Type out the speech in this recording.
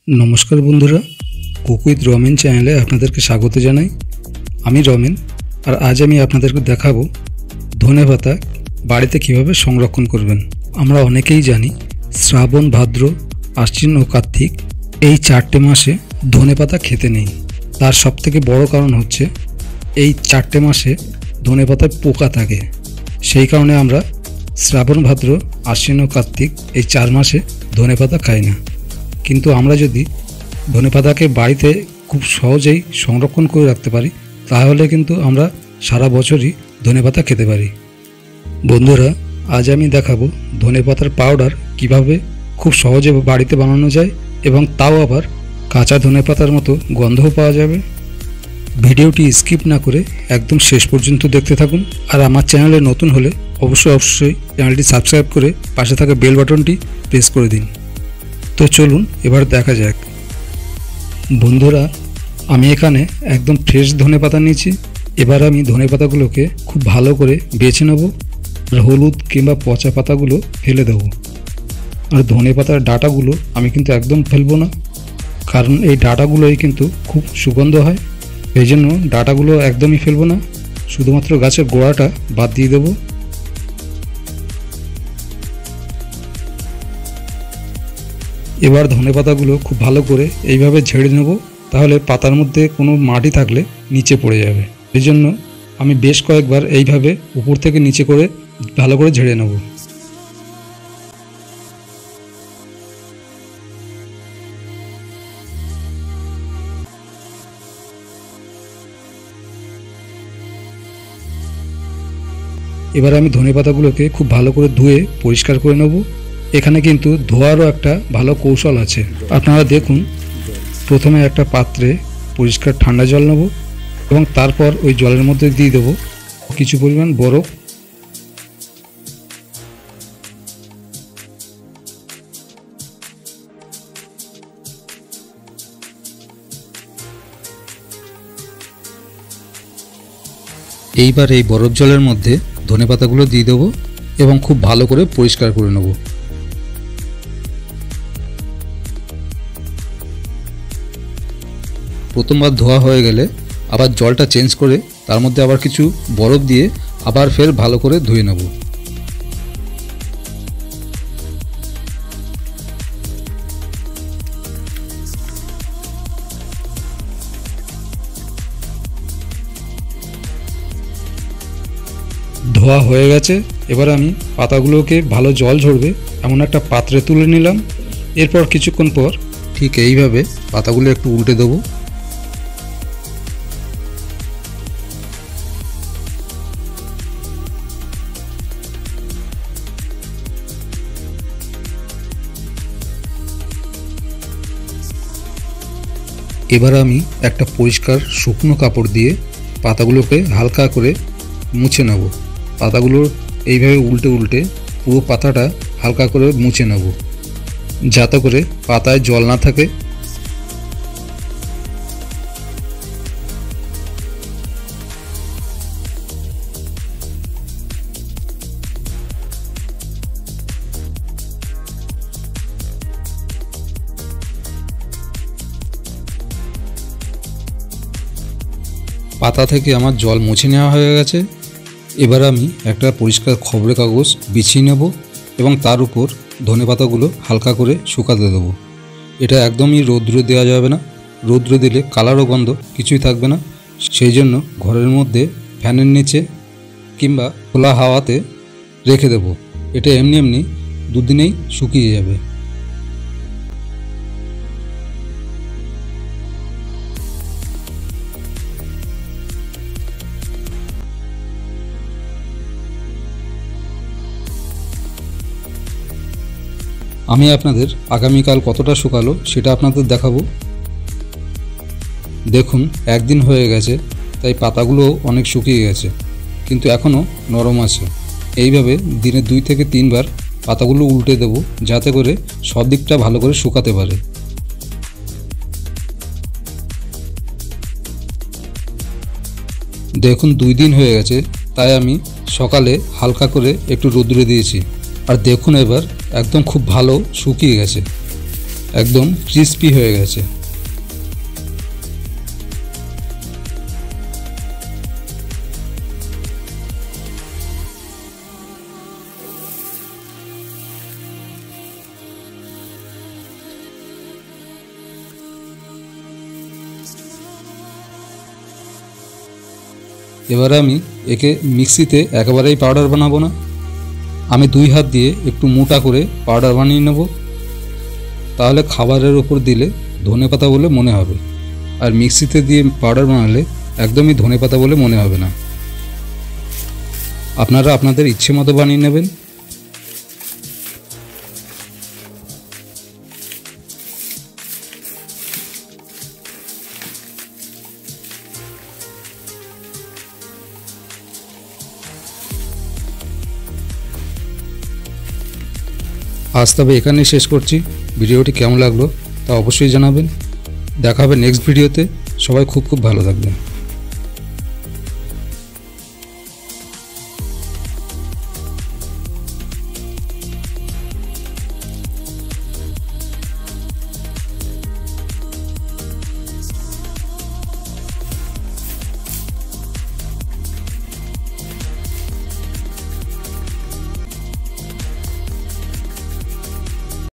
नमस्कार बंधुरा cook with Ramen चैनेले आपनादेरके स्वागत जानाई। आमी रमेन और आज आमी आपनादेरके देखाबो धने पाता बाड़ीते किभाबे संरक्षण करबेन। आमरा अनेकेई जानी श्रावण भाद्र आश्विन और कार्तिक এই চারটে মাসে ধনে পাতা খেতে নেই। তার সবথেকে বড় কারণ হচ্ছে এই চারটে মাসে ধনে পাতায় পোকা থাকে। সেই কারণে আমরা শ্রাবণ ভাদ্র আশ্বিন ও কার্তিক এই 4 মাসে ধনে পাতা খাই না। কিন্তু আমরা যদি ধনে পাতাকে বাড়িতে খুব সহজেই সংরক্ষণ করে রাখতে পারি তাহলে কিন্তু আমরা সারা বছরই ধনে পাতা খেতে পারি। বন্ধুরা আজ আমি দেখাবো ধনে পাতার পাউডার কিভাবে খুব সহজে বাড়িতে বানানো যায় এবং তাও আবার কাঁচা ধনে পাতার মতো গন্ধও পাওয়া যাবে। ভিডিওটি স্কিপ না করে একদম শেষ পর্যন্ত দেখতে থাকুন। আর আমার চ্যানেলে নতুন হলে অবশ্যই চ্যানেলটি সাবস্ক্রাইব করে পাশে থাকা বেল বাটনটি প্রেস করে দিন। তো চলুন এবার দেখা যাক। বন্ধুরা আমি এখানে একদম ফ্রেশ ধনে পাতা নিয়েছি। এবার আমি ধনে পাতাগুলোকে খুব ভালো করে বেছে নেব আর হলুদ কিংবা পচা পাতাগুলো ফেলে দেব। আর ধনে পাতার ডাঁটাগুলো আমি কিন্তু একদম ফেলবো না, কারণ এই ডাঁটাগুলোই কিন্তু খুব সুগন্ধ হয়। এই জন্য ডাঁটাগুলো একদমই ফেলবো না, শুধুমাত্র গাছের গোড়াটা বাদ দিয়ে দেবো। এবার ধনে পাতাগুলো খুব ভালো করে এইভাবে ঝেড়ে নেব, তাহলে পাতার মধ্যে কোনো মাটি থাকলে নিচে পড়ে যাবে। এই জন্য আমি বেশ কয়েকবার এইভাবে উপর থেকে নিচে করে ভালো করে ঝেড়ে নেব। এবার আমি ধনে পাতাগুলোকে খুব ভালো করে ধুয়ে পরিষ্কার করে নেব। এখানে কিন্তু ধোয়ারও একটা ভালো কৌশল আছে। আপনারা দেখুন, প্রথমে একটা পাত্রে পরিষ্কার ঠান্ডা জল নেব এবং তারপর ওই জলের মধ্যে দিয়ে দেব কিছু পরিমাণ বরফ। এইবার এই বরফ জলের মধ্যে ধনে পাতাগুলো দিয়ে দেবো এবং খুব ভালো করে পরিষ্কার করে নেব। প্রথমবার ধোয়া হয়ে গেলে আবার জলটা চেঞ্জ করে তার মধ্যে আবার কিছু বরফ দিয়ে আবার ফের ভালো করে ধুয়ে নেব। ধোয়া হয়ে গেছে। এবার আমি পাতাগুলোকে ভালো জল ঝরবে এমন একটা পাত্রে তুলে নিলাম। এরপর কিছুক্ষণ পর ঠিক এইভাবে পাতাগুলো একটু উল্টে দেবো। এবার আমি একটা পরিষ্কার শুকনো কাপড় দিয়ে পাতাগুলোকে হালকা করে মুছে নেব। পাতাগুলো এইভাবে উল্টে উল্টে পুরো পাতাটা হালকা করে মুছে নেব, যাতে করে পাতায় জল না থাকে। পাতা থেকে আমার জল মুছে নেওয়া হয়ে গেছে। এবার আমি একটা পরিষ্কার খবরের কাগজ বিছিয়ে নেব এবং তার উপর ধনে পাতাগুলো হালকা করে শুকাতে দেবো। এটা একদমই রৌদ্রে দেওয়া যাবে না, রৌদ্রে দিলে কালার ও গন্ধ কিছুই থাকবে না। সেই জন্য ঘরের মধ্যে ফ্যানের নিচে কিংবা খোলা হাওয়াতে রেখে দেব। এটা এমনি এমনি দুদিনেই শুকিয়ে যাবে। আমি আপনাদের আগামীকাল কতটা শুকালো সেটা আপনাদের দেখাবো। দেখুন, একদিন হয়ে গেছে, তাই পাতাগুলো অনেক শুকিয়ে গেছে, কিন্তু এখনও নরম আছে। এইভাবে দিনে 2 থেকে 3 বার পাতাগুলো উল্টে দেব, যাতে করে সব দিকটা ভালো করে শুকাতে পারে। দেখুন 2 দিন হয়ে গেছে, তাই আমি সকালে হালকা করে একটু রোদ্রে দিয়েছি। আর দেখুন এবার একদম খুব ভালো শুকিয়ে গেছে। একদম ক্রিস্পি হয়ে গেছে। এবারে আমি একে মিক্সিতে একেবারেই পাউডার বানাবো না, আমি 2 হাত দিয়ে একটু মোটা করে পাউডার বানিয়ে নেব। তাহলে খাবারের উপর দিলে ধনেপাতা বলে মনে হবে, আর মিক্সিতে দিয়ে পাউডার বানালে একদমই ধনেপাতা বলে মনে হবে না। আপনারা আপনাদের ইচ্ছে মতো বানিয়ে নেবেন। আজ তবে এখানেই শেষ করছি। ভিডিওটি কেমন লাগলো তা অবশ্যই জানাবেন। দেখা হবে নেক্সট ভিডিওতে। সবাই খুব ভালো থাকবেন।